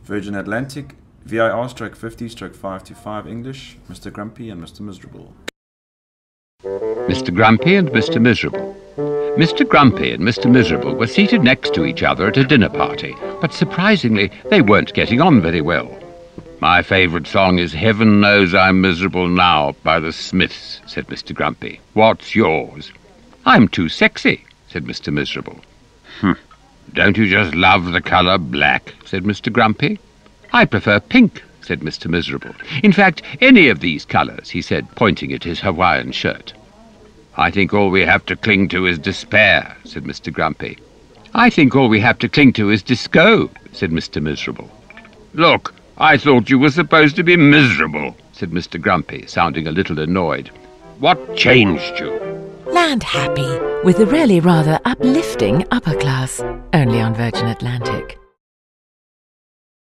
Virgin Atlantic, VIR stroke 50 stroke 525 English, Mr. Grumpy and Mr. Miserable. Mr. Grumpy and Mr. Miserable. Mr. Grumpy and Mr. Miserable were seated next to each other at a dinner party, but surprisingly they weren't getting on very well. "My favourite song is Heaven Knows I'm Miserable Now by the Smiths," said Mr. Grumpy. "What's yours?" "I'm too sexy," said Mr. Miserable. "Don't you just love the colour black?" said Mr. Grumpy. "I prefer pink," said Mr. Miserable. "In fact, any of these colours," he said, pointing at his Hawaiian shirt. "I think all we have to cling to is despair," said Mr. Grumpy. "I think all we have to cling to is disco," said Mr. Miserable. "Look, I thought you were supposed to be miserable," said Mr. Grumpy, sounding a little annoyed. "What changed you?" Land happy with the really rather uplifting upper class, only on Virgin Atlantic.